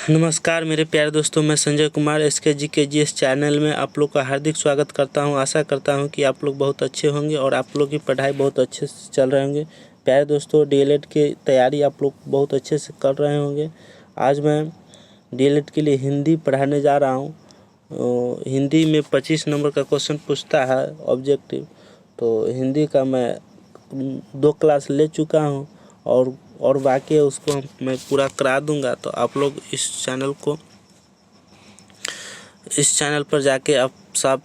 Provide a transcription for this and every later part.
नमस्कार मेरे प्यारे दोस्तों, मैं संजय कुमार SKGKGS चैनल में आप लोग का हार्दिक स्वागत करता हूं। आशा करता हूं कि आप लोग बहुत अच्छे होंगे और आप लोग की पढ़ाई बहुत अच्छे से चल रहे होंगे। प्यारे दोस्तों, DLED की तैयारी आप लोग बहुत अच्छे से कर रहे होंगे। आज मैं DLED के लिए हिंदी पढ़ाने जा रहा हूँ। हिंदी में 25 नंबर का क्वेश्चन पूछता है ऑब्जेक्टिव, तो हिंदी का मैं 2 क्लास ले चुका हूँ और बाकी है उसको मैं पूरा करा दूंगा। तो आप लोग इस चैनल पर जाके आप सब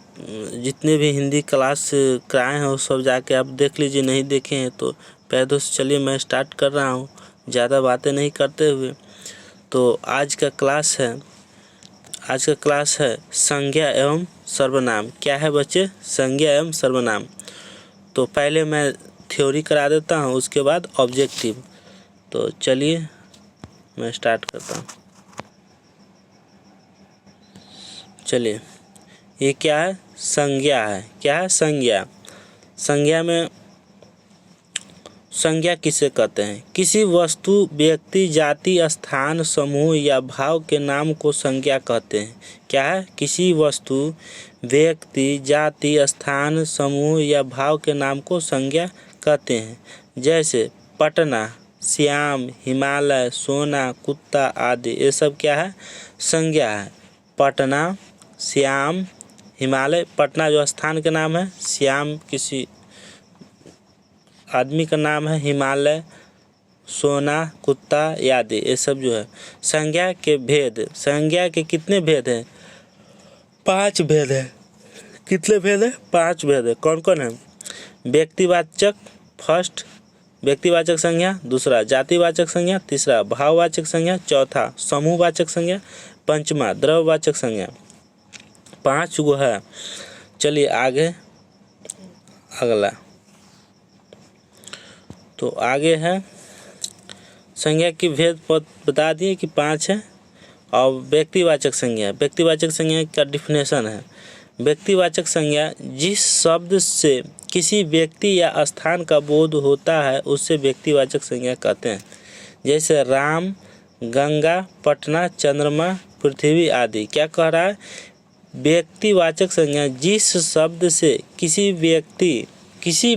जितने भी हिंदी क्लास कराए हैं वो सब जाके आप देख लीजिए। नहीं देखे हैं तो प्यारे दोस्त, चलिए मैं स्टार्ट कर रहा हूँ ज़्यादा बातें नहीं करते हुए। तो आज का क्लास है संज्ञा एवं सर्वनाम। क्या है बच्चे? संज्ञा एवं सर्वनाम। तो पहले मैं थ्योरी करा देता हूँ, उसके बाद ऑब्जेक्टिव। तो चलिए मैं स्टार्ट करता हूँ। चलिए, ये क्या है? संज्ञा है। क्या है? संज्ञा। संज्ञा में संज्ञा किसे कहते हैं? किसी वस्तु, व्यक्ति, जाति, स्थान, समूह या भाव के नाम को संज्ञा कहते हैं। क्या है? किसी वस्तु, व्यक्ति, जाति, स्थान, समूह या भाव के नाम को संज्ञा कहते हैं। जैसे पटना, श्याम, हिमालय, सोना, कुत्ता आदि, ये सब क्या है? संज्ञा है। पटना, श्याम, हिमालय। पटना जो स्थान के नाम है, श्याम किसी आदमी का नाम है, हिमालय, सोना, कुत्ता आदि, ये सब जो है संज्ञा के भेद। संज्ञा के कितने भेद हैं? 5 भेद है। कितने भेद है? 5 भेद है। कौन कौन है? व्यक्तिवाचक फर्स्ट, व्यक्तिवाचक संज्ञा। दूसरा जातिवाचक संज्ञा। तीसरा भाववाचक संज्ञा। चौथा समूहवाचक संज्ञा। पंचमा द्रव्यवाचक संज्ञा। 5 गो है। चलिए आगे अगला। तो आगे है संज्ञा की भेद बता दिए कि 5 है। और व्यक्तिवाचक संज्ञा। व्यक्तिवाचक संज्ञा का डिफिनेशन है, व्यक्तिवाचक संज्ञा जिस शब्द से किसी व्यक्ति या स्थान का बोध होता है उसे व्यक्तिवाचक संज्ञा कहते हैं। जैसे राम, गंगा, पटना, चंद्रमा, पृथ्वी आदि। क्या कह रहा है? व्यक्तिवाचक संज्ञा जिस शब्द से किसी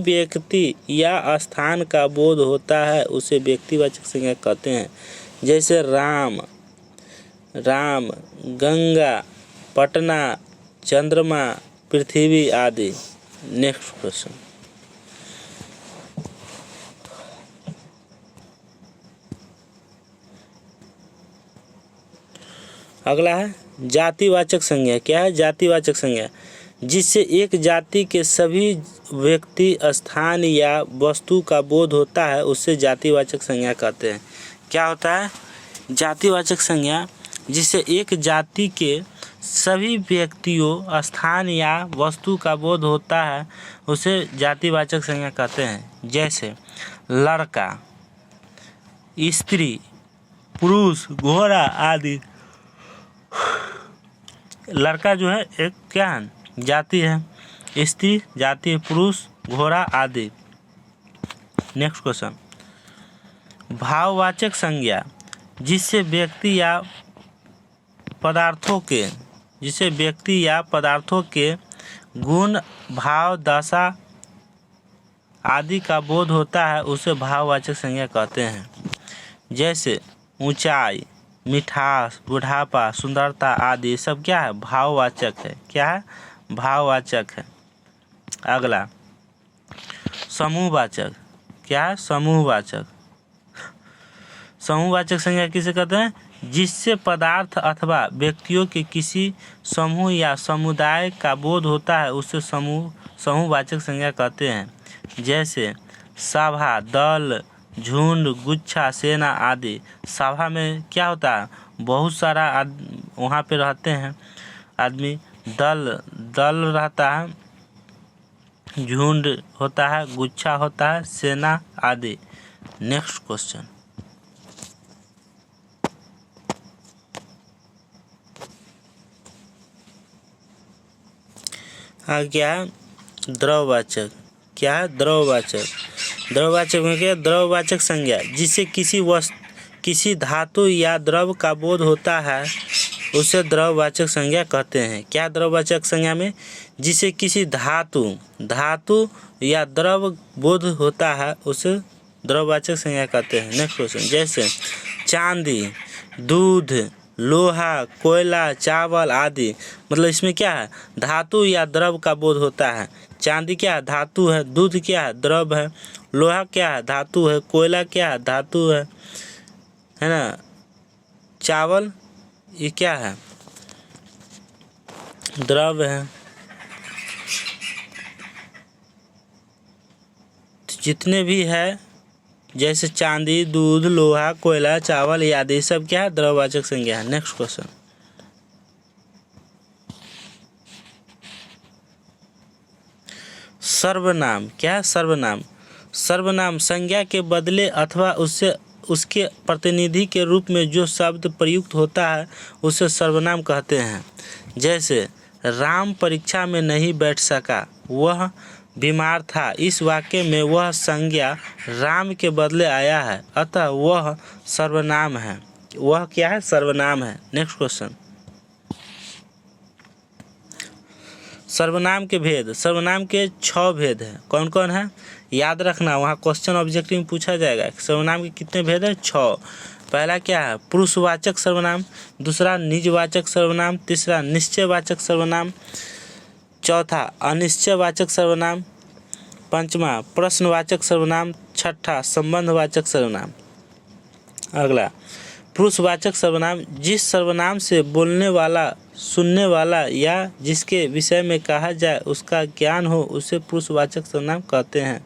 व्यक्ति या स्थान का बोध होता है उसे व्यक्तिवाचक संज्ञा कहते हैं। जैसे राम, गंगा, पटना, चंद्रमा, पृथ्वी आदि। Next question. अगला है जातिवाचक संज्ञा। क्या है? जातिवाचक संज्ञा जिससे एक जाति के सभी व्यक्ति, स्थान या वस्तु का बोध होता है उसे जातिवाचक संज्ञा कहते हैं। क्या होता है? जातिवाचक संज्ञा जिससे एक जाति के सभी व्यक्तियों, स्थान या वस्तु का बोध होता है उसे जातिवाचक संज्ञा कहते हैं। जैसे लड़का, स्त्री, पुरुष, घोड़ा आदि। लड़का जो है एक क्या है? जाति है। स्त्री जाति, पुरुष, घोड़ा आदि। Next question. भाववाचक संज्ञा जिससे व्यक्ति या पदार्थों के गुण, भाव, दशा आदि का बोध होता है उसे भाववाचक संज्ञा कहते हैं। जैसे ऊंचाई, मिठास, बुढ़ापा, सुंदरता आदि सब क्या है? भाववाचक है। क्या है? भाववाचक है। अगला समूहवाचक। क्या है? समूहवाचक। समूहवाचक संज्ञा किसे कहते हैं? जिससे पदार्थ अथवा व्यक्तियों के किसी समूह या समुदाय का बोध होता है उसे समूहवाचक संज्ञा कहते हैं। जैसे सभा, दल, झुंड, गुच्छा, सेना आदि। सभा में क्या होता है? बहुत सारा वहाँ पे रहते हैं आदमी। दल रहता है, झुंड होता है, गुच्छा होता है, सेना आदि। Next question. क्या है? द्रव्यवाचक। क्या है? द्रव्यवाचक। द्रव्यवाचक में क्या? द्रव्यवाचक संज्ञा जिससे किसी धातु या द्रव का बोध होता है उसे द्रववाचक संज्ञा कहते हैं। क्या द्रववाचक संज्ञा में? जिसे किसी धातु या द्रव बोध होता है उसे द्रववाचक संज्ञा कहते हैं। नेक्स्ट क्वेश्चन, जैसे चांदी, दूध, लोहा, कोयला, चावल आदि। मतलब इसमें क्या है? धातु या द्रव का बोध होता है। चांदी क्या है? धातु है। दूध क्या है? द्रव है। लोहा क्या है? धातु है। कोयला क्या है? धातु है ना। चावल ये क्या है? द्रव है। तो जितने भी है जैसे चांदी, दूध, लोहा, कोयला, चावल ये आदि सब क्या है? द्रववाचक संज्ञा है। नेक्स्ट क्वेश्चन, सर्वनाम। क्या है सर्वनाम? सर्वनाम संज्ञा के बदले अथवा उसके प्रतिनिधि के रूप में जो शब्द प्रयुक्त होता है उसे सर्वनाम कहते हैं। जैसे राम परीक्षा में नहीं बैठ सका, वह बीमार था। इस वाक्य में वह संज्ञा राम के बदले आया है, अतः वह सर्वनाम है। वह क्या है? सर्वनाम है। नेक्स्ट क्वेश्चन, सर्वनाम के भेद। सर्वनाम के 6 भेद हैं। कौन कौन है? याद रखना, वहाँ क्वेश्चन ऑब्जेक्टिव में पूछा जाएगा। सर्वनाम के कितने भेद हैं? 6। पहला क्या है? पुरुषवाचक सर्वनाम। दूसरा निजवाचक सर्वनाम। तीसरा निश्चयवाचक सर्वनाम। चौथा अनिश्चयवाचक सर्वनाम। पांचवा प्रश्नवाचक सर्वनाम। छठा संबंधवाचक सर्वनाम। अगला पुरुषवाचक सर्वनाम, जिस सर्वनाम से बोलने वाला, सुनने वाला या जिसके विषय में कहा जाए उसका ज्ञान हो उसे पुरुषवाचक सर्वनाम कहते हैं।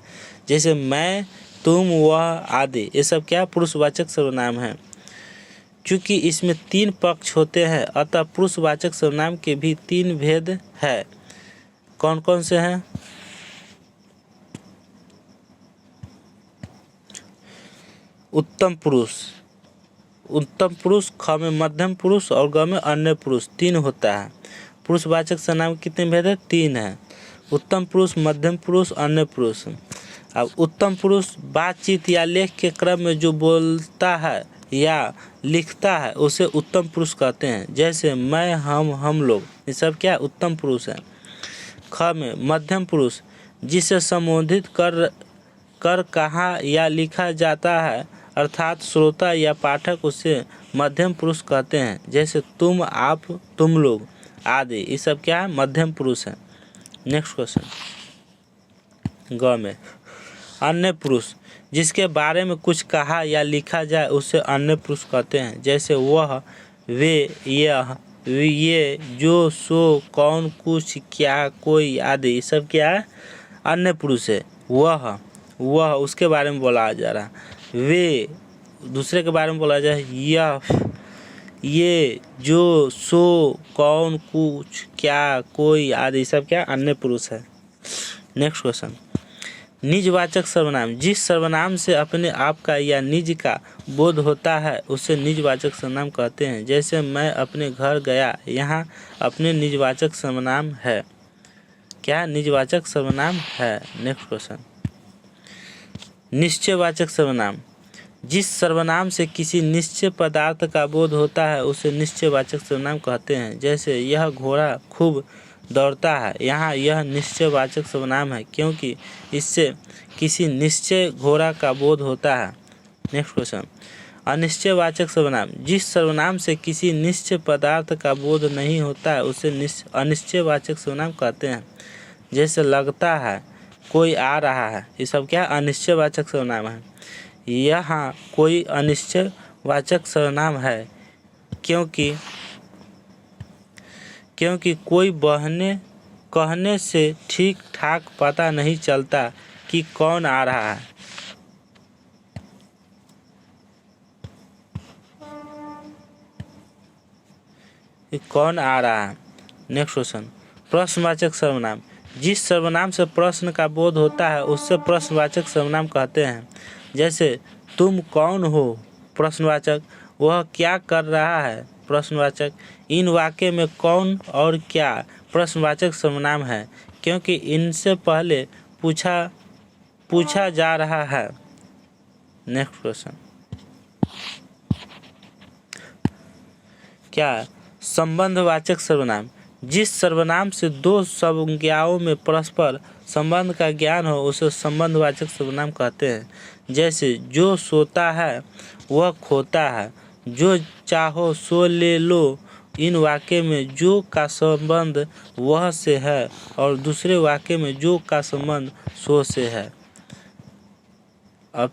जैसे मैं, तुम, वह आदि, ये सब क्या? पुरुषवाचक सर्वनाम है। क्योंकि इसमें 3 पक्ष होते हैं अतः पुरुषवाचक सर्वनाम के भी 3 भेद है। कौन कौन से हैं? उत्तम पुरुष, उत्तम पुरुष, ख में मध्यम पुरुष और ग में अन्य पुरुष 3 होता है। पुरुषवाचक सर्वनाम कितने भेद है? 3 है। उत्तम पुरुष, मध्यम पुरुष, अन्य पुरुष। अब उत्तम पुरुष बातचीत या लेख के क्रम में जो बोलता है या लिखता है उसे उत्तम पुरुष कहते हैं। जैसे मैं, हम लोग, ये सब क्या? उत्तम पुरुष है। ख में मध्यम पुरुष, जिसे संबोधित कर कहा या लिखा जाता है अर्थात श्रोता या पाठक उसे मध्यम पुरुष कहते हैं। जैसे तुम, आप, तुम लोग आदि, ये सब क्या है? मध्यम पुरुष है। नेक्स्ट क्वेश्चन, ग में अन्य पुरुष, जिसके बारे में कुछ कहा या लिखा जाए उसे अन्य पुरुष कहते हैं। जैसे वह, वे, यह, ये, जो, सो, कौन, कुछ, क्या, कोई आदि, ये सब क्या है? अन्य पुरुष है। वह उसके बारे में बोला जा रहा, वे दूसरे के बारे में बोला जाए, यह, ये, जो, सो, कौन, कुछ, क्या, कोई आदि, सब क्या? अन्य पुरुष है। नेक्स्ट क्वेश्चन, निजवाचक सर्वनाम, जिस सर्वनाम से अपने आप का या निज का बोध होता है उसे निजवाचक सर्वनाम कहते हैं। जैसे मैं अपने घर गया, यहाँ अपने निजवाचक सर्वनाम है। क्या? निजवाचक सर्वनाम है। नेक्स्ट क्वेश्चन, निश्चयवाचक सर्वनाम, जिस सर्वनाम से किसी निश्चय पदार्थ का बोध होता है उसे निश्चयवाचक सर्वनाम कहते हैं। जैसे यह घोड़ा खूब दौड़ता है, यहाँ यह निश्चयवाचक सर्वनाम है क्योंकि इससे किसी निश्चय घोड़ा का बोध होता है। नेक्स्ट क्वेश्चन, अनिश्चयवाचक सर्वनाम, जिस सर्वनाम से किसी निश्चय पदार्थ का बोध नहीं होता है उसे अनिश्चयवाचक सर्वनाम कहते हैं। जैसे लगता है, कोई आ रहा है, ये सब क्या? अनिश्चयवाचक सर्वनाम है। यहाँ कोई अनिश्चयवाचक सर्वनाम है क्योंकि कोई कहने से ठीक ठाक पता नहीं चलता कि कौन आ रहा है। कौन आ रहा है। नेक्स्ट क्वेश्चन, प्रश्नवाचक सर्वनाम, जिस सर्वनाम से प्रश्न का बोध होता है उससे प्रश्नवाचक सर्वनाम कहते हैं। जैसे तुम कौन हो, प्रश्नवाचक, वह क्या कर रहा है, प्रश्नवाचक। इन वाक्य में कौन और क्या प्रश्नवाचक सर्वनाम है क्योंकि इनसे पहले पूछा जा रहा है। नेक्स्ट क्वेश्चन, क्या संबंधवाचक सर्वनाम, जिस सर्वनाम से दो संज्ञाओं में परस्पर संबंध का ज्ञान हो उसे संबंधवाचक सर्वनाम कहते हैं। जैसे जो सोता है वह खोता है, जो चाहो सो ले लो। इन वाक्य में जो का संबंध वह से है और दूसरे वाक्य में जो का संबंध सो से है। अब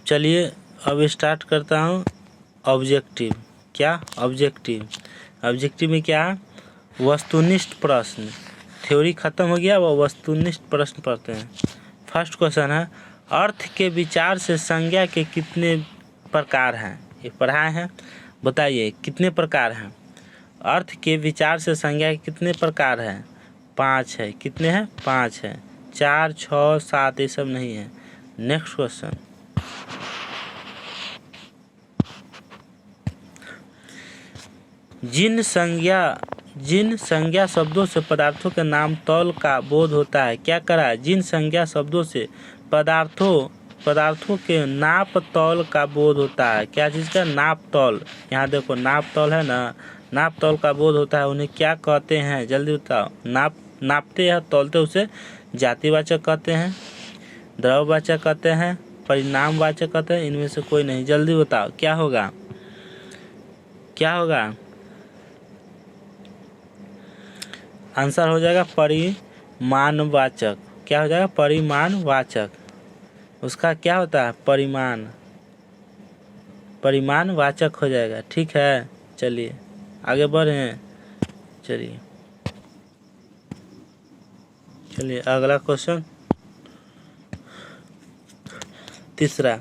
चलिए अब स्टार्ट करता हूँ ऑब्जेक्टिव। क्या ऑब्जेक्टिव? ऑब्जेक्टिव में क्या है? वस्तुनिष्ठ प्रश्न। थ्योरी खत्म हो गया, वो वस्तुनिष्ठ प्रश्न पढ़ते हैं। फर्स्ट क्वेश्चन है, अर्थ के विचार से संज्ञा के कितने प्रकार हैं? ये पढ़ाए हैं, बताइए कितने प्रकार हैं? अर्थ के विचार से संज्ञा के कितने प्रकार हैं? 5 है। कितने हैं? 5 है। 4, 6, 7 ये सब नहीं है। नेक्स्ट क्वेश्चन, जिन संज्ञा शब्दों से पदार्थों के नाम तौल का बोध होता है, क्या करा? जिन संज्ञा शब्दों से पदार्थों के नाप तौल का बोध होता है। क्या चीज़ का? नाप तौल। यहाँ देखो नाप तौल है ना, नाप तौल का बोध होता है, उन्हें क्या कहते हैं? जल्दी बताओ। नापते हैं, तौलते, उसे जातिवाचक कहते हैं, द्रव्यवाचक कहते हैं, परिणामवाचक कहते हैं, इनमें से कोई नहीं। जल्दी बताओ क्या होगा? क्या होगा? आंसर हो जाएगा परिमाणवाचक। क्या हो जाएगा? परिमाणवाचक। उसका क्या होता है? परिमाणवाचक हो जाएगा। ठीक है, चलिए आगे बढ़ें। चलिए अगला क्वेश्चन, तीसरा,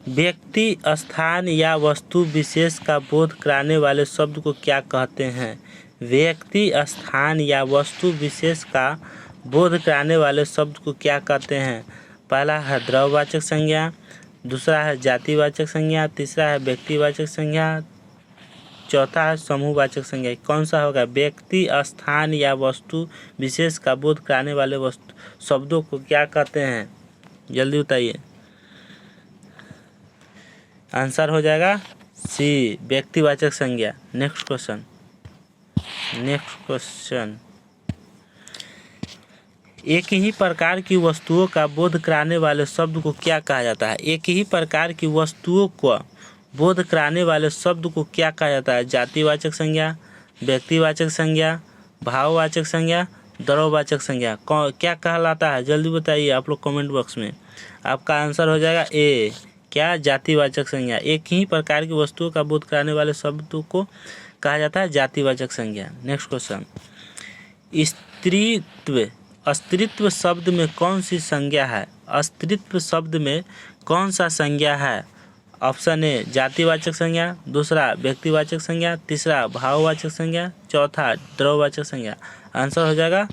व्यक्ति, स्थान या वस्तु विशेष का बोध कराने वाले शब्द को क्या कहते हैं? व्यक्ति, स्थान या वस्तु विशेष का बोध कराने वाले शब्द को क्या कहते हैं? पहला है द्रव्यवाचक संज्ञा, दूसरा है जातिवाचक संज्ञा, तीसरा है व्यक्तिवाचक संज्ञा, चौथा है समूहवाचक संज्ञा। कौन सा होगा? व्यक्ति, स्थान या वस्तु विशेष का बोध कराने वाले शब्दों को क्या कहते हैं? जल्दी बताइए। आंसर हो जाएगा सी, व्यक्तिवाचक संज्ञा। नेक्स्ट क्वेश्चन, एक ही प्रकार की वस्तुओं का बोध कराने वाले शब्द को क्या कहा जाता है? एक ही प्रकार की वस्तुओं को बोध कराने वाले शब्द को क्या कहा जाता है? जातिवाचक संज्ञा, व्यक्तिवाचक संज्ञा, भाववाचक संज्ञा, द्रव्यवाचक संज्ञा। क्या कहलाता है? जल्दी बताइए आप लोग कमेंट बॉक्स में। आपका आंसर हो जाएगा ए, क्या? जातिवाचक संज्ञा। एक ही प्रकार की वस्तुओं का बोध कराने वाले शब्द को कहा जाता है जातिवाचक संज्ञा। नेक्स्ट क्वेश्चन, अस्तित्व शब्द में कौन सी संज्ञा है? अस्तित्व शब्द में कौन सा संज्ञा है? ऑप्शन ए जातिवाचक संज्ञा, दूसरा व्यक्तिवाचक संज्ञा, तीसरा भाववाचक संज्ञा, चौथा द्रव्यवाचक संज्ञा। आंसर हो जाएगा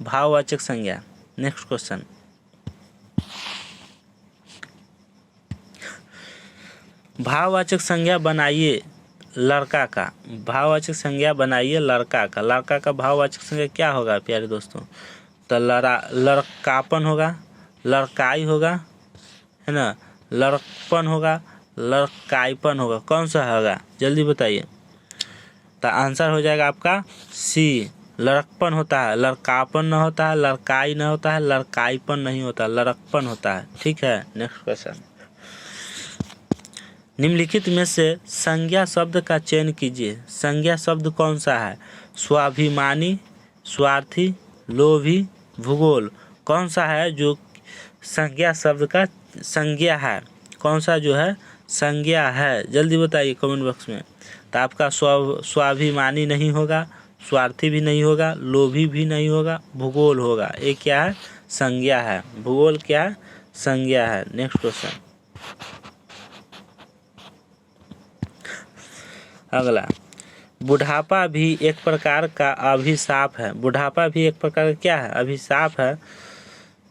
भाववाचक संज्ञा। नेक्स्ट क्वेश्चन, भाववाचक संज्ञा बनाइए लड़का का। भाववाचक संज्ञा बनाइए लड़का का। लड़का का भाववाचक संज्ञा क्या होगा प्यारे दोस्तों? तो लड़कापन होगा, लड़काई होगा, है ना, लड़कपन होगा, लड़काईपन होगा। कौन सा होगा? जल्दी बताइए। तो आंसर हो जाएगा आपका सी, लड़कपन होता है, लड़कापन न होता है, लड़काई न होता है, लड़काईपन नहीं होता, लड़कपन होता है। ठीक है, नेक्स्ट क्वेश्चन, निम्नलिखित में से संज्ञा शब्द का चयन कीजिए। संज्ञा शब्द कौन सा है? स्वाभिमानी, स्वार्थी, लोभी, भूगोल। कौन सा है जो संज्ञा शब्द का संज्ञा है? कौन सा जो है संज्ञा है? जल्दी बताइए कमेंट बॉक्स में। तो आपका स्वाभिमानी नहीं होगा, स्वार्थी भी नहीं होगा, लोभी भी नहीं होगा, भूगोल होगा। ये क्या है? संज्ञा है। भूगोल क्या है? संज्ञा है। नेक्स्ट क्वेश्चन, अगला, बुढ़ापा भी एक प्रकार का अभिशाप है। बुढ़ापा भी एक प्रकार का क्या है? अभिशाप है।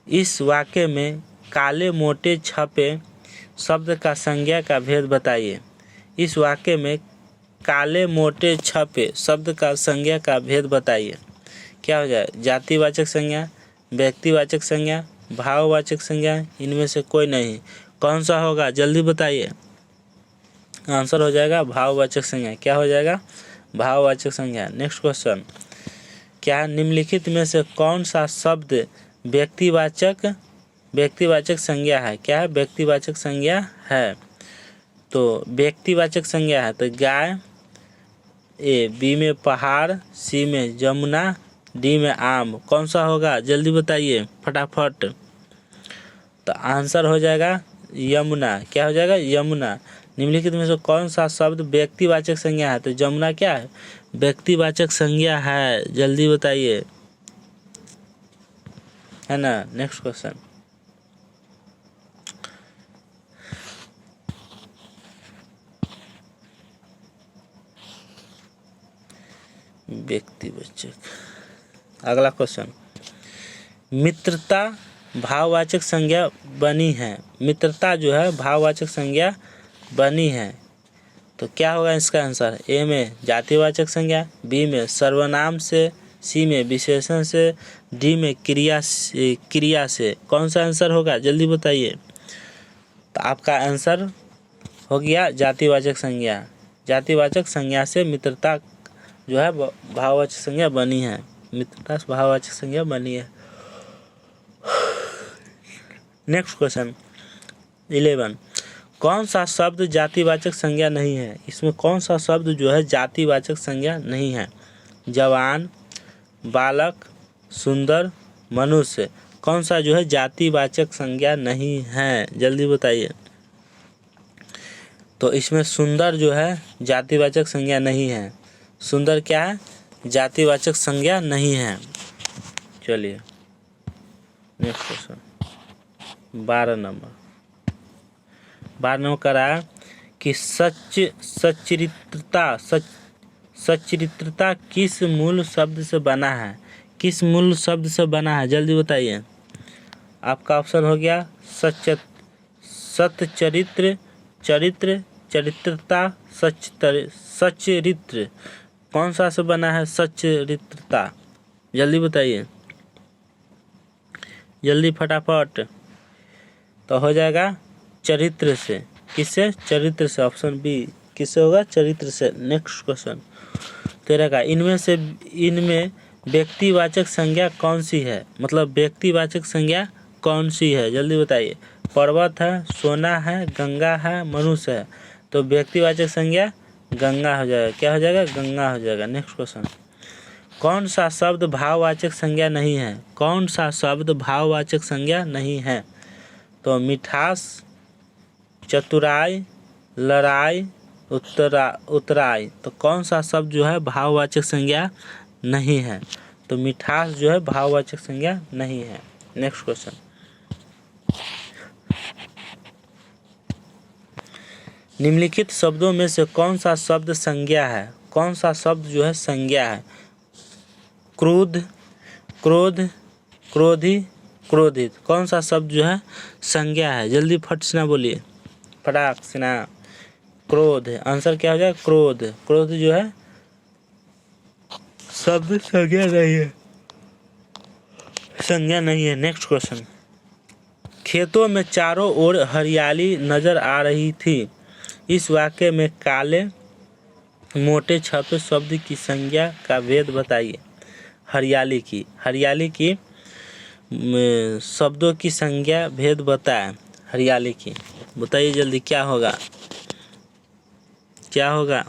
इस वाक्य में काले मोटे छपे शब्द का संज्ञा का भेद बताइए। इस वाक्य में काले मोटे छपे शब्द का संज्ञा का भेद बताइए। क्या हो जाए? जातिवाचक संज्ञा, व्यक्तिवाचक संज्ञा, भाववाचक संज्ञा, इनमें से कोई नहीं। कौन सा होगा जल्दी बताइए। आंसर हो जाएगा भाववाचक संज्ञा। क्या हो जाएगा? भाववाचक संज्ञा। नेक्स्ट क्वेश्चन, क्या है निम्नलिखित में से कौन सा शब्द व्यक्तिवाचक संज्ञा है? क्या है? व्यक्तिवाचक संज्ञा है। तो व्यक्तिवाचक संज्ञा है तो गाय, ए, बी में पहाड़, सी में जमुना, डी में आम। कौन सा होगा जल्दी बताइए फटाफट। तो आंसर हो जाएगा यमुना। क्या हो जाएगा? यमुना। निम्नलिखित में से कौन सा शब्द व्यक्तिवाचक संज्ञा है? तो जमुना क्या है? व्यक्तिवाचक संज्ञा है। जल्दी बताइए, है ना। नेक्स्ट क्वेश्चन, व्यक्तिवाचक। अगला क्वेश्चन, मित्रता भाववाचक संज्ञा बनी है। मित्रता जो है भाववाचक संज्ञा बनी है। तो क्या होगा इसका आंसर? ए में जातिवाचक संज्ञा, बी में सर्वनाम से, सी में विशेषण से, डी में क्रिया से। कौन सा आंसर होगा जल्दी बताइए। तो आपका आंसर हो गया जातिवाचक संज्ञा। जातिवाचक संज्ञा से मित्रता जो है भाववाचक संज्ञा बनी है। मित्रता से भाववाचक संज्ञा बनी है। नेक्स्ट क्वेश्चन 11, कौन सा शब्द जातिवाचक संज्ञा नहीं है? इसमें कौन सा शब्द जो है जातिवाचक संज्ञा नहीं है? जवान, बालक, सुंदर, मनुष्य। कौन सा जो है जातिवाचक संज्ञा नहीं है जल्दी बताइए। तो इसमें सुंदर जो है जातिवाचक संज्ञा नहीं है। सुंदर क्या है? जातिवाचक संज्ञा नहीं है। चलिए नेक्स्ट क्वेश्चन 12 नंबर कह रहा है कि सच्चरित्रता किस मूल शब्द से बना है? किस मूल शब्द से बना है जल्दी बताइए। आपका ऑप्शन हो गया सच्चरित्र, चरित्र, चरित्रता, सच्चरित्र। कौन सा से बना है सच्चरित्रता? जल्दी बताइए, जल्दी फटाफट। तो हो जाएगा चरित्र से। किससे? चरित्र से। ऑप्शन बी किससे होगा? चरित्र से। नेक्स्ट क्वेश्चन 13 का, इनमें व्यक्तिवाचक संज्ञा कौन सी है? मतलब व्यक्तिवाचक संज्ञा कौन सी है जल्दी बताइए। पर्वत है, सोना है, गंगा है, मनुष्य है। तो व्यक्तिवाचक संज्ञा गंगा हो जाएगा। क्या हो जाएगा? गंगा हो जाएगा। नेक्स्ट क्वेश्चन, कौन सा शब्द भाववाचक संज्ञा नहीं है? कौन सा शब्द भाववाचक संज्ञा नहीं है? तो मिठास, चतुराई, लड़ाई, उतराई। तो कौन सा शब्द जो है भाववाचक संज्ञा नहीं है? तो मिठास जो है भाववाचक संज्ञा नहीं है। नेक्स्ट क्वेश्चन, निम्नलिखित शब्दों में से कौन सा शब्द संज्ञा है? कौन सा शब्द जो है संज्ञा है? क्रोध, क्रोध, क्रोधी, क्रोधित। कौन सा शब्द जो है संज्ञा है? जल्दी फट से ना बोलिए, फटाक से ना। क्रोध। आंसर क्या हो जाएगा? क्रोध। क्रोध जो है शब्द संज्ञा नहीं है। संज्ञा नहीं है। नेक्स्ट क्वेश्चन, खेतों में चारों ओर हरियाली नजर आ रही थी। इस वाक्य में काले मोटे छपे शब्द की संज्ञा का भेद बताइए। हरियाली की शब्दों की संज्ञा भेद बताएं। हरियाली की बताइए जल्दी, क्या होगा? क्या होगा?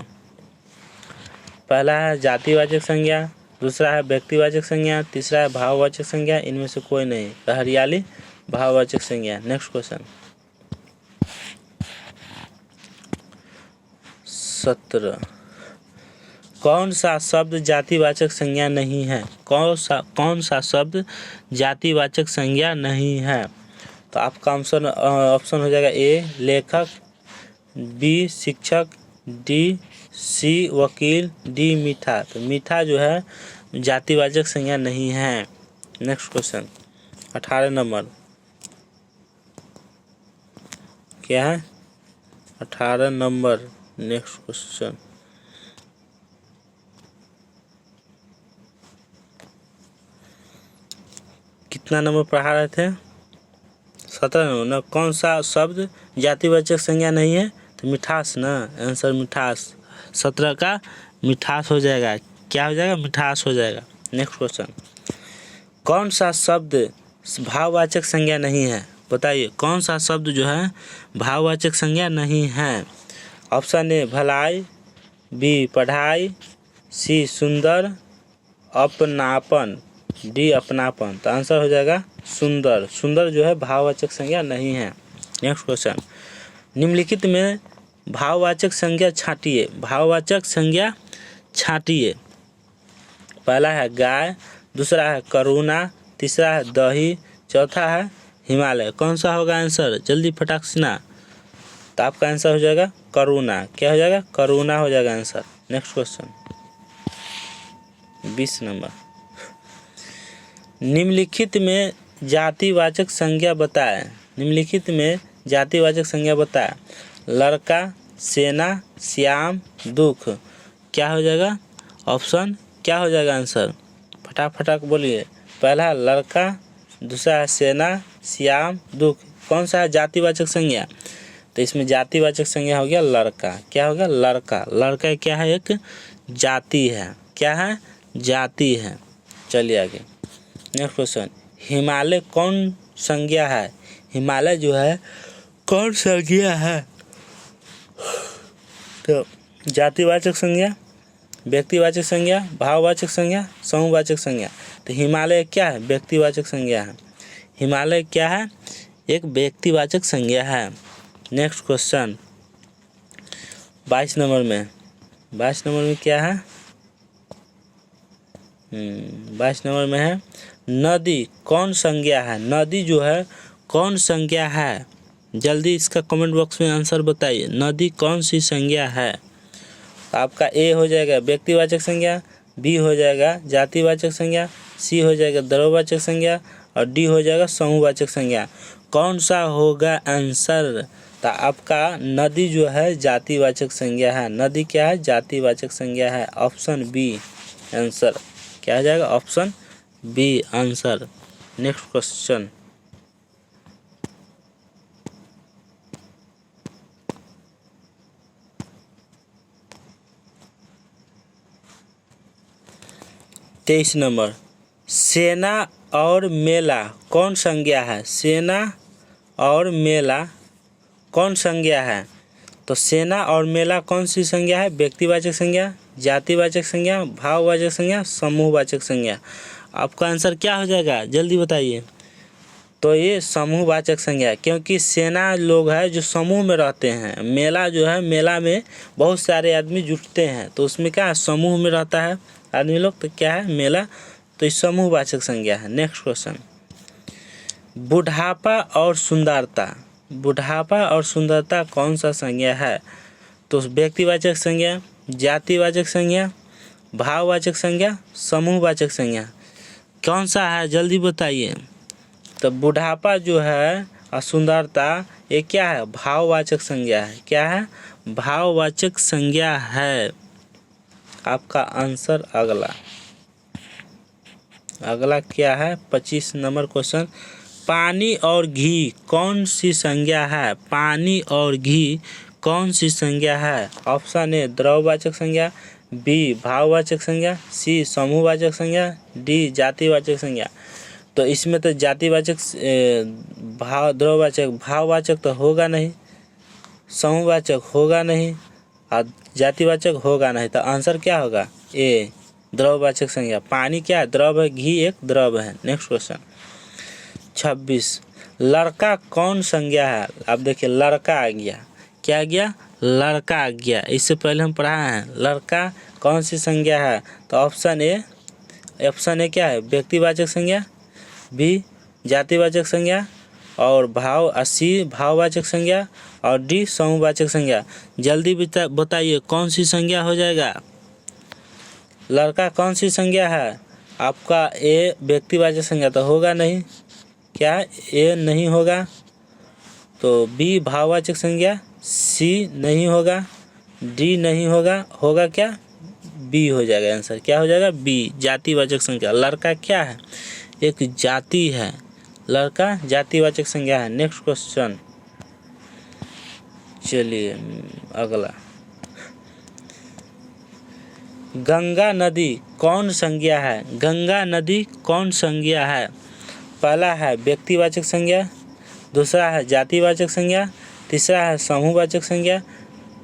पहला है जातिवाचक संज्ञा, दूसरा है व्यक्तिवाचक संज्ञा, तीसरा है भाववाचक संज्ञा। इनमें से कोई नहीं। तो हरियाली भाववाचक संज्ञा। नेक्स्ट क्वेश्चन 17, कौन सा शब्द जातिवाचक संज्ञा नहीं है? कौन सा शब्द जातिवाचक संज्ञा नहीं है? तो आपका ऑप्शन हो जाएगा ए लेखक, बी शिक्षक, डी सी वकील, डी मीठा। तो मीठा जो है जातिवाचक संज्ञा नहीं है। नेक्स्ट क्वेश्चन 18 नंबर, क्या है? 18 नंबर। नेक्स्ट क्वेश्चन, कितना नंबर पढ़ा रहे थे? 17 नंबर कौन सा शब्द जातिवाचक संज्ञा नहीं है? तो मिठास ना, आंसर मिठास। 17 का मिठास हो जाएगा। क्या हो जाएगा? मिठास हो जाएगा। नेक्स्ट क्वेश्चन, कौन सा शब्द भाववाचक संज्ञा नहीं है? बताइए कौन सा शब्द जो है भाववाचक संज्ञा नहीं है? ऑप्शन ए भलाई, बी पढ़ाई, सी सुंदर, अपनापन, डी अपनापन। तो आंसर हो जाएगा सुंदर। सुंदर जो है भाववाचक संज्ञा नहीं है। नेक्स्ट क्वेश्चन, निम्नलिखित में भाववाचक संज्ञा छांटिए। भाववाचक संज्ञा छांटिए। पहला है गाय, दूसरा है करुणा, तीसरा है दही, चौथा है हिमालय। कौन सा होगा आंसर? जल्दी फटाक से ना। तो आपका आंसर हो जाएगा करुणा। क्या हो जाएगा? करुणा हो जाएगा आंसर। नेक्स्ट क्वेश्चन 20 नंबर, निम्नलिखित में जातिवाचक संज्ञा बताएं। निम्नलिखित में जातिवाचक संज्ञा बताएं। लड़का, सेना, श्याम, दुख। क्या हो जाएगा ऑप्शन? क्या हो जाएगा आंसर? फटाफट बोलिए। पहला है लड़का, दूसरा है सेना, श्याम, दुख। कौन सा है जातिवाचक संज्ञा? तो इसमें जातिवाचक संज्ञा हो गया लड़का। क्या हो गया? लड़का। लड़का क्या है? एक जाति है। क्या है? जाति है। चलिए आगे। नेक्स्ट क्वेश्चन, हिमालय कौन संज्ञा है? हिमालय जो है कौन संज्ञा है? तो जातिवाचक संज्ञा, व्यक्तिवाचक संज्ञा, भाववाचक संज्ञा, समूहवाचक संज्ञा। तो हिमालय क्या है? व्यक्तिवाचक संज्ञा है। हिमालय क्या है? एक व्यक्तिवाचक संज्ञा है। नेक्स्ट क्वेश्चन 22 नंबर में। 22 नंबर में क्या है? 22 नंबर में है नदी कौन संज्ञा है? नदी जो है कौन संज्ञा है? जल्दी इसका कमेंट बॉक्स में आंसर बताइए। नदी कौन सी संज्ञा है? आपका ए हो जाएगा व्यक्तिवाचक संज्ञा, बी हो जाएगा जातिवाचक संज्ञा, सी हो जाएगा द्रव्यवाचक संज्ञा और डी हो जाएगा समूहवाचक संज्ञा। कौन सा होगा आंसर? तो आपका नदी जो है जातिवाचक संज्ञा है। नदी क्या है? जातिवाचक संज्ञा है। Option B answer. क्या हो जाएगा? Option B answer. Next question 23 नंबर, सेना और मेला कौन संज्ञा है? सेना और मेला कौन संज्ञा है? तो सेना और मेला कौन सी संज्ञा है? व्यक्तिवाचक संज्ञा, जातिवाचक संज्ञा, भाववाचक संज्ञा, समूहवाचक संज्ञा। आपका आंसर क्या हो जाएगा? जल्दी बताइए। तो ये समूहवाचक संज्ञा है, क्योंकि सेना लोग हैं जो समूह में रहते हैं। मेला जो है, मेला में बहुत सारे आदमी जुटते हैं, तो उसमें क्या है? समूह में रहता है आदमी लोग, तो क्या है? मेला। तो ये समूहवाचक संज्ञा है। नेक्स्ट क्वेश्चन, बुढ़ापा और सुंदरता। बुढ़ापा और सुंदरता कौन सा संज्ञा है? तो व्यक्तिवाचक संज्ञा, जातिवाचक संज्ञा, भाववाचक संज्ञा, समूहवाचक संज्ञा। कौन सा है? जल्दी बताइए। तो बुढ़ापा जो है और सुंदरता ये क्या है? भाववाचक संज्ञा है। क्या है? भाववाचक संज्ञा है। आपका आंसर अगला क्या है? 25 नंबर क्वेश्चन, पानी और घी कौन सी संज्ञा है? पानी और घी कौन सी संज्ञा है? ऑप्शन ए द्रव्यवाचक संज्ञा, बी भाववाचक संज्ञा, सी समूहवाचक संज्ञा, डी जातिवाचक संज्ञा। तो इसमें तो जातिवाचक द्रव्यवाचक भाववाचक तो होगा नहीं, समूहवाचक होगा नहीं और जातिवाचक होगा नहीं। तो आंसर क्या होगा? ए द्रव्यवाचक संज्ञा। पानी क्या है? द्रव है, घी एक द्रव है। नेक्स्ट क्वेश्चन 26, लड़का कौन संज्ञा है? आप देखिए लड़का आ गया। क्या आ गया? लड़का आ गया। इससे पहले हम पढ़ाए हैं लड़का कौन सी संज्ञा है? तो ऑप्शन ए क्या है? व्यक्तिवाचक संज्ञा, बी जातिवाचक संज्ञा और सी भाववाचक संज्ञा और डी समूहवाचक संज्ञा। जल्दी बताइए कौन सी संज्ञा हो जाएगा? लड़का कौन सी संज्ञा है? आपका ए व्यक्तिवाचक संज्ञा तो होगा नहीं। क्या? ए नहीं होगा। तो बी भाववाचक संज्ञा, सी नहीं होगा, डी नहीं होगा। होगा क्या? बी हो जाएगा आंसर। क्या हो जाएगा? बी जातिवाचक संज्ञा। लड़का क्या है? एक जाति है। लड़का जातिवाचक संज्ञा है। नेक्स्ट क्वेश्चन, चलिए अगला, गंगा नदी कौन संज्ञा है? गंगा नदी कौन संज्ञा है? पहला है व्यक्तिवाचक संज्ञा, दूसरा है जातिवाचक संज्ञा, तीसरा है समूहवाचक संज्ञा,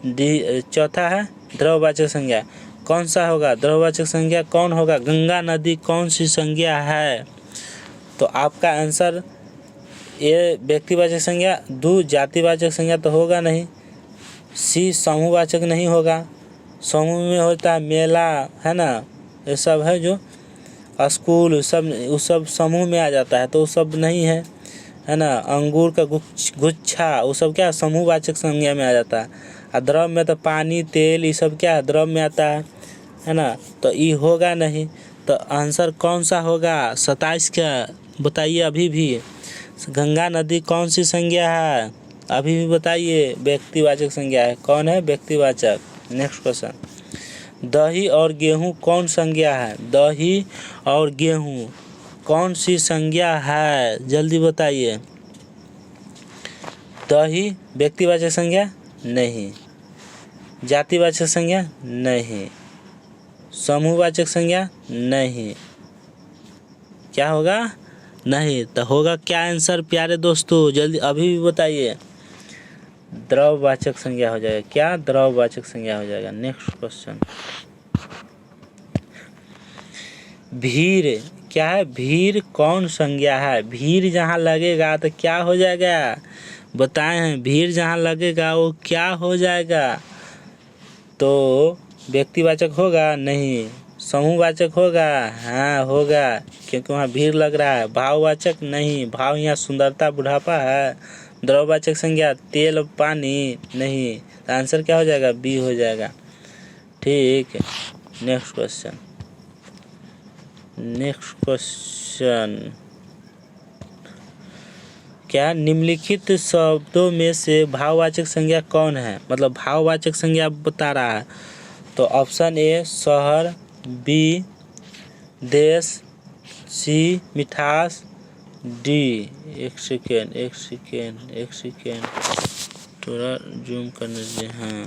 चौथा है द्रव्यवाचक संज्ञा। कौन सा होगा? द्रव्यवाचक संज्ञा कौन होगा? गंगा नदी कौन सी संज्ञा है? तो आपका आंसर ए व्यक्तिवाचक संज्ञा, दो जातिवाचक संज्ञा तो होगा नहीं, सी समूहवाचक नहीं होगा, समूह में होता है मेला, है ना, ये सब है जो स्कूल उस सब समूह में आ जाता है, तो वो सब नहीं है ना। अंगूर का गुच्छा वो सब क्या समूहवाचक संज्ञा में आ जाता है। और द्रव में तो पानी तेल ये सब क्या द्रव में आता है ना, तो ये होगा नहीं। तो आंसर कौन सा होगा? 27 का बताइए अभी भी। गंगा नदी कौन सी संज्ञा है? अभी भी बताइए। व्यक्तिवाचक संज्ञा है। कौन है? व्यक्तिवाचक। नेक्स्ट क्वेश्चन, दही और गेहूँ कौन संज्ञा है? दही और गेहूँ कौन सी संज्ञा है? जल्दी बताइए। दही व्यक्तिवाचक संज्ञा नहीं, जातिवाचक संज्ञा नहीं, समूहवाचक संज्ञा नहीं, क्या होगा? नहीं। तो होगा क्या आंसर प्यारे दोस्तों? जल्दी अभी भी बताइए। द्रव्यवाचक संज्ञा हो जाएगा। क्या? द्रव्यवाचक संज्ञा हो जाएगा। नेक्स्ट क्वेश्चन, भीड़ क्या है? भीड़ कौन संज्ञा है? भीड़ जहाँ लगेगा तो क्या हो जाएगा? बताएं। भीड़ जहाँ लगेगा वो क्या हो जाएगा? तो व्यक्तिवाचक होगा? नहीं। समूहवाचक होगा? हाँ होगा, क्योंकि वहाँ भीड़ लग रहा है। भाववाचक? नहीं, भाव यहाँ सुंदरता बुढ़ापा है। द्रव्यवाचक संज्ञा तेल पानी? नहीं। तो आंसर क्या हो जाएगा? बी हो जाएगा। ठीक है। नेक्स्ट क्वेश्चन, क्या निम्नलिखित शब्दों में से भाववाचक संज्ञा कौन है? मतलब भाववाचक संज्ञा बता रहा है। तो ऑप्शन ए शहर, बी देश, सी मिठास, डी एक सेकेंड थोड़ा जूम करने दीजिए। हाँ,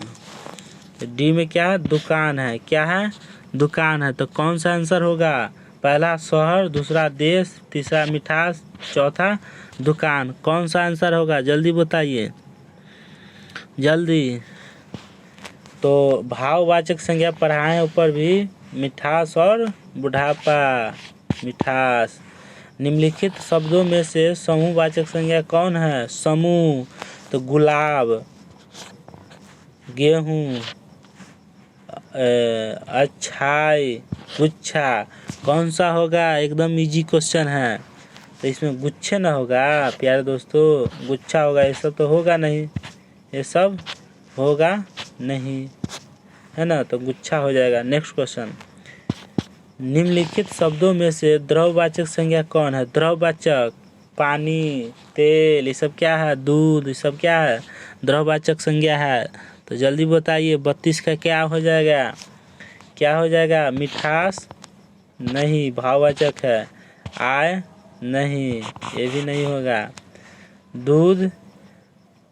डी में क्या है? दुकान है। क्या है? दुकान है। तो कौन सा आंसर होगा? पहला शहर, दूसरा देश, तीसरा मिठास, चौथा दुकान। कौन सा आंसर होगा? जल्दी बताइए, जल्दी। तो भाववाचक संज्ञा पढ़ाएं ऊपर भी, मिठास और बुढ़ापा। मिठास। निम्नलिखित शब्दों में से समूहवाचक संज्ञा कौन है? समूह। तो गुलाब, गेहूँ, अच्छाई, गुच्छा। कौन सा होगा? एकदम इजी क्वेश्चन है। तो इसमें गुच्छे ना होगा प्यारे दोस्तों, गुच्छा होगा। ये सब तो होगा नहीं, ये सब होगा नहीं, है ना। तो गुच्छा हो जाएगा। नेक्स्ट क्वेश्चन, निम्नलिखित शब्दों में से द्रव्यवाचक संज्ञा कौन है? द्रव्यवाचक पानी तेल ये सब क्या है? दूध ये सब क्या है? द्रव्यवाचक संज्ञा है। तो जल्दी बताइए। 32 का क्या हो जाएगा? क्या हो जाएगा? मिठास? नहीं, भाववाचक है। आय? नहीं, ये भी नहीं होगा। दूध?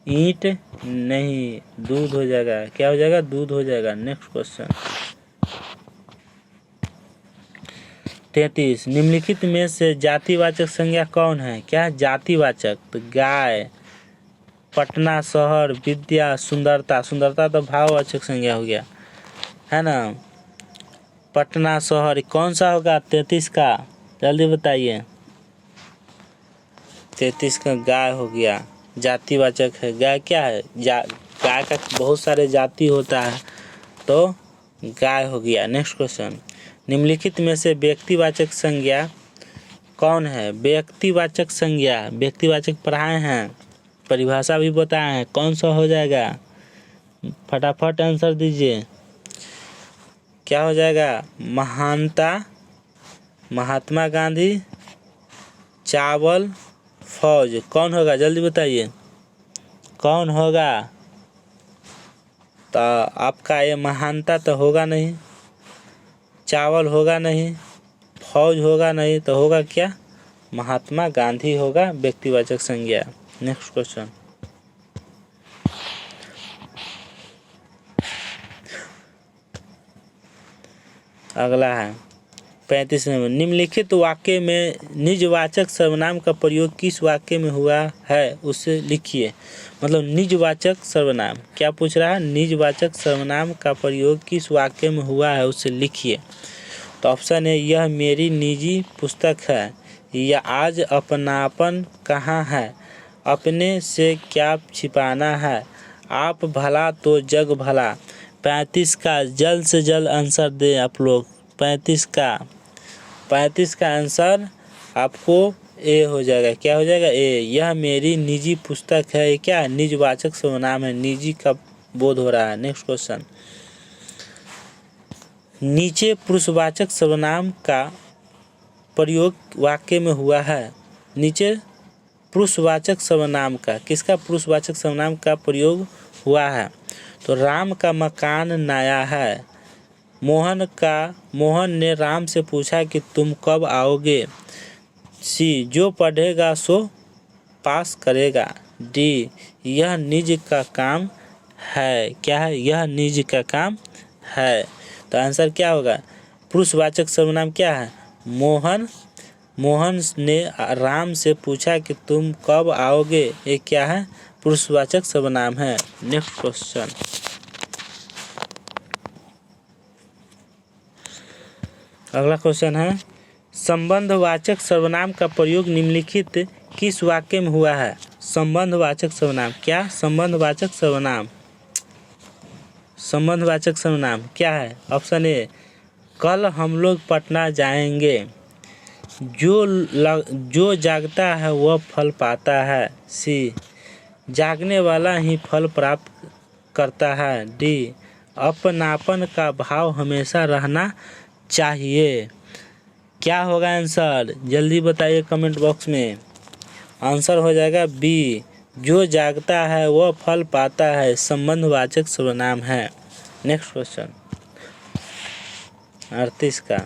ईंट? नहीं, दूध हो जाएगा। क्या हो जाएगा? दूध हो जाएगा। नेक्स्ट क्वेश्चन, 33, निम्नलिखित में से जातिवाचक संज्ञा कौन है? क्या है? जातिवाचक। तो गाय, पटना शहर, विद्या, सुंदरता। सुंदरता तो भाववाचक संज्ञा हो गया, है ना। पटना शहर कौन सा होगा? 33 का जल्दी बताइए। 33 का गाय हो गया, जातिवाचक है। गाय क्या है? गाय का बहुत सारे जाति होता है, तो गाय हो गया। नेक्स्ट क्वेश्चन, निम्नलिखित में से व्यक्तिवाचक संज्ञा कौन है? व्यक्तिवाचक संज्ञा, व्यक्तिवाचक पढ़ाए हैं, परिभाषा भी बताए हैं। कौन सा हो जाएगा? फटाफट आंसर दीजिए। क्या हो जाएगा? महानता, महात्मा गांधी, चावल, फौज। कौन होगा? जल्दी बताइए, कौन होगा? तो आपका ये महानता तो होगा नहीं, चावल होगा नहीं, फौज होगा नहीं, तो होगा क्या? महात्मा गांधी होगा व्यक्तिवाचक संज्ञा। नेक्स्ट क्वेश्चन, अगला है 35 नंबर। निम्नलिखित वाक्य में निजवाचक सर्वनाम का प्रयोग किस वाक्य में हुआ है उसे लिखिए। मतलब निजवाचक सर्वनाम क्या पूछ रहा है, निजवाचक सर्वनाम का प्रयोग किस वाक्य में हुआ है उसे लिखिए। तो ऑप्शन है यह मेरी निजी पुस्तक है, या आज अपनापन कहाँ है, अपने से क्या छिपाना है, आप भला तो जग भला। 35 का जल्द से जल्द आंसर दें आप लोग। 35 का आंसर आपको ए हो जाएगा। क्या हो जाएगा, ए। यह मेरी निजी पुस्तक है, ये क्या निजवाचक सर्वनाम है, निजी का बोध हो रहा है। नेक्स्ट क्वेश्चन, नीचे पुरुषवाचक सर्वनाम का प्रयोग वाक्य में हुआ है। नीचे पुरुषवाचक सर्वनाम का, किसका पुरुषवाचक सर्वनाम का प्रयोग हुआ है। तो राम का मकान नया है। मोहन ने राम से पूछा कि तुम कब आओगे। सी, जो पढ़ेगा सो पास करेगा। डी, यह निज का काम है। क्या है, यह निज का काम है। तो आंसर क्या होगा, पुरुषवाचक सर्वनाम क्या है, मोहन ने राम से पूछा कि तुम कब आओगे, ये क्या है, पुरुषवाचक सर्वनाम है। नेक्स्ट क्वेश्चन, अगला क्वेश्चन है संबंधवाचक सर्वनाम का प्रयोग निम्नलिखित किस वाक्य में हुआ है। संबंधवाचक सर्वनाम क्या, संबंधवाचक सर्वनाम क्या है। ऑप्शन ए, कल हम लोग पटना जाएंगे। जो जागता है वह फल पाता है। सी, जागने वाला ही फल प्राप्त करता है। डी, अपनापन का भाव हमेशा रहना चाहिए। क्या होगा आंसर, जल्दी बताइए कमेंट बॉक्स में। आंसर हो जाएगा बी, जो जागता है वह फल पाता है, संबंधवाचक सर्वनाम है। नेक्स्ट क्वेश्चन 38 का,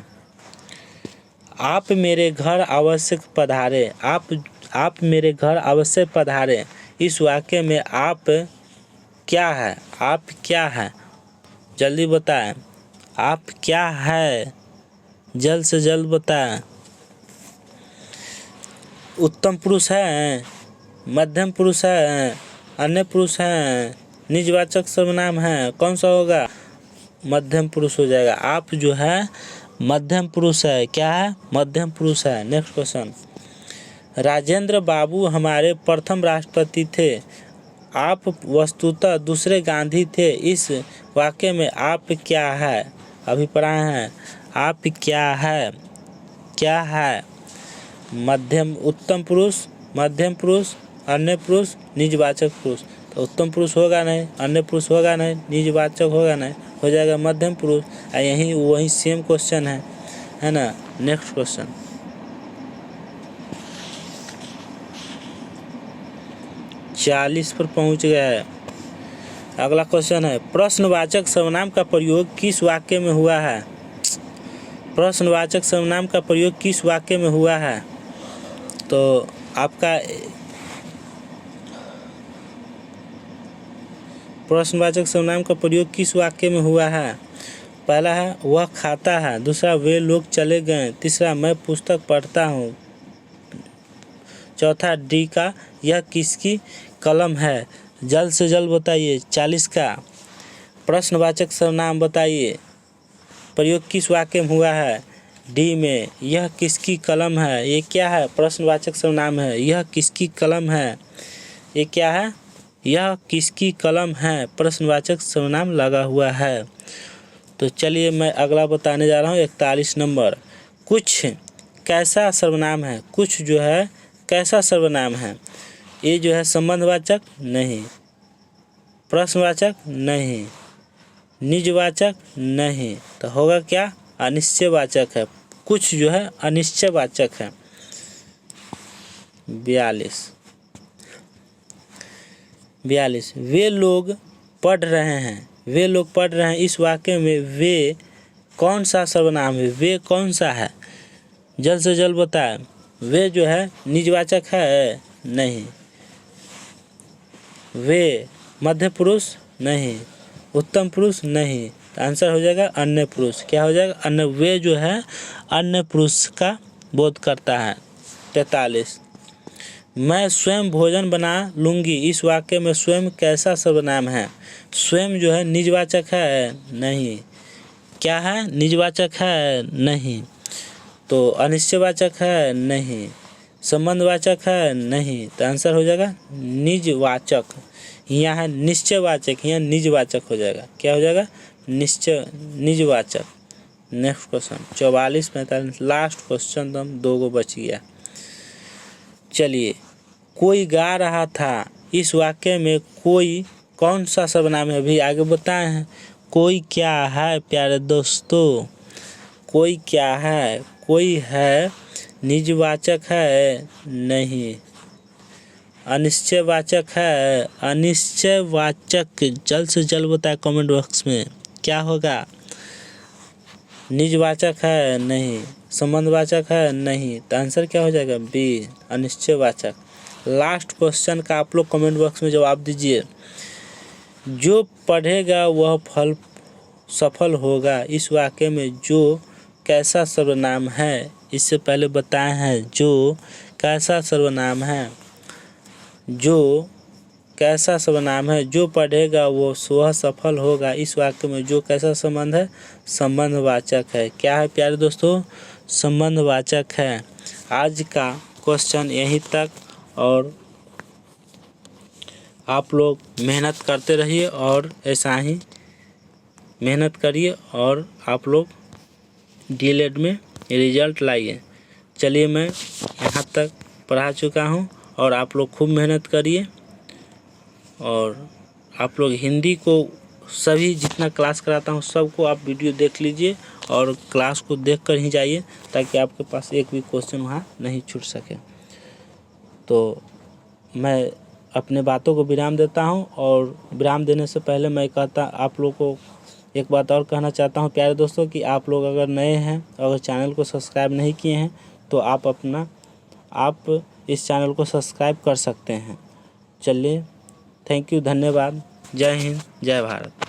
आप मेरे घर अवश्य पधारे। आप मेरे घर अवश्य पधारे, इस वाक्य में आप क्या है, आप क्या है, जल्दी बताएं। आप क्या है, जल्द से जल्द बताएं। उत्तम पुरुष है, मध्यम पुरुष है, अन्य पुरुष है, निजवाचक सर्वनाम है, कौन सा होगा, मध्यम पुरुष हो जाएगा। आप जो है मध्यम पुरुष है। क्या है, मध्यम पुरुष है। नेक्स्ट क्वेश्चन, राजेंद्र बाबू हमारे प्रथम राष्ट्रपति थे। आप वस्तुतः दूसरे गांधी थे, इस वाक्य में आप क्या है, अभिप्राय है, आप क्या है, क्या है, मध्यम, उत्तम पुरुष, मध्यम पुरुष, अन्य पुरुष, निजवाचक पुरुष। तो उत्तम पुरुष होगा नहीं, अन्य पुरुष होगा नहीं, निजवाचक होगा नहीं, हो जाएगा मध्यम पुरुष। यही वही सेम क्वेश्चन है ना। नेक्स्ट क्वेश्चन, चालीस पर पहुंच गया है। अगला क्वेश्चन है प्रश्नवाचक सर्वनाम का प्रयोग किस वाक्य में हुआ है। प्रश्नवाचक सर्वनाम का प्रयोग किस वाक्य में हुआ है। तो आपका प्रश्नवाचक सर्वनाम का प्रयोग किस वाक्य में हुआ है। पहला है वह खाता है, दूसरा वे लोग चले गए, तीसरा मैं पुस्तक पढ़ता हूँ, चौथा डी का यह किसकी कलम है। जल्द से जल्द बताइए। 40 का प्रश्नवाचक सर्वनाम बताइए, प्रयोग किस वाक्य में हुआ है। डी में यह किसकी कलम है, ये क्या है, प्रश्नवाचक सर्वनाम है। यह किसकी कलम है, ये क्या है, यह किसकी कलम है, प्रश्नवाचक सर्वनाम लगा हुआ है। तो चलिए मैं अगला बताने जा रहा हूँ 41 नंबर। कुछ कैसा सर्वनाम है, कुछ जो है कैसा सर्वनाम है। ये जो है संबंधवाचक नहीं, प्रश्नवाचक नहीं, निजवाचक नहीं, तो होगा क्या, अनिश्चयवाचक है। कुछ जो है अनिश्चयवाचक है। 42 वे लोग पढ़ रहे हैं, वे लोग पढ़ रहे हैं, इस वाक्य में वे कौन सा सर्वनाम है, वे कौन सा है, जल्द से जल्द बताएं। वे जो है निजवाचक है? नहीं। वे मध्य पुरुष? नहीं। उत्तम पुरुष? नहीं। तो आंसर हो जाएगा अन्य पुरुष। क्या हो जाएगा? अन्य। वे जो है अन्य पुरुष का बोध करता है। 43। मैं स्वयं भोजन बना लूँगी, इस वाक्य में स्वयं कैसा सर्वनाम है? स्वयं जो है निजवाचक है? नहीं। क्या है? निजवाचक है? नहीं। तो अनिश्चयवाचक है? नहीं। संबंधवाचक है? नहीं। तो आंसर हो जाएगा निजवाचक। यहाँ है निश्चयवाचक, यहाँ निजवाचक हो जाएगा। क्या हो जाएगा? निजवाचक। नेक्स्ट क्वेश्चन 44 45, लास्ट क्वेश्चन तो हम 2 बच गया। चलिए, कोई गा रहा था, इस वाक्य में कोई कौन सा सर्वनाम है? अभी आगे बताए हैं। कोई क्या है प्यारे दोस्तों? कोई क्या है? कोई है निजवाचक है? नहीं। अनिश्चयवाचक है? अनिश्चयवाचक। जल्द से जल्द बताए कमेंट बॉक्स में, क्या होगा? निजवाचक है? नहीं। संबंधवाचक है? नहीं। तो आंसर क्या हो जाएगा? बी, अनिश्चयवाचक। लास्ट क्वेश्चन का आप लोग कमेंट बॉक्स में जवाब दीजिए। जो पढ़ेगा वह फल सफल होगा, इस वाक्य में जो कैसा सर्वनाम है? इससे पहले बताए हैं जो कैसा सर्वनाम है। जो कैसा सर्वनाम है? जो पढ़ेगा वो वह सफल होगा, इस वाक्य में जो कैसा संबंध है? संबंधवाचक है। क्या है प्यारे दोस्तों? संबंधवाचक है। आज का क्वेश्चन यहीं तक, और आप लोग मेहनत करते रहिए और ऐसा ही मेहनत करिए और आप लोग डीएलएड में रिजल्ट लाइए। चलिए, मैं यहाँ तक पढ़ा चुका हूँ और आप लोग खूब मेहनत करिए, और आप लोग हिंदी को सभी जितना क्लास कराता हूँ सबको आप वीडियो देख लीजिए और क्लास को देखकर ही जाइए, ताकि आपके पास एक भी क्वेश्चन वहाँ नहीं छूट सके। तो मैं अपने बातों को विराम देता हूँ, और विराम देने से पहले मैं कहता आप लोग को एक बात और कहना चाहता हूँ प्यारे दोस्तों, कि आप लोग अगर नए हैं, अगर चैनल को सब्सक्राइब नहीं किए हैं, तो आप इस चैनल को सब्सक्राइब कर सकते हैं। चलिए, थैंक यू, धन्यवाद। जय हिंद, जय भारत।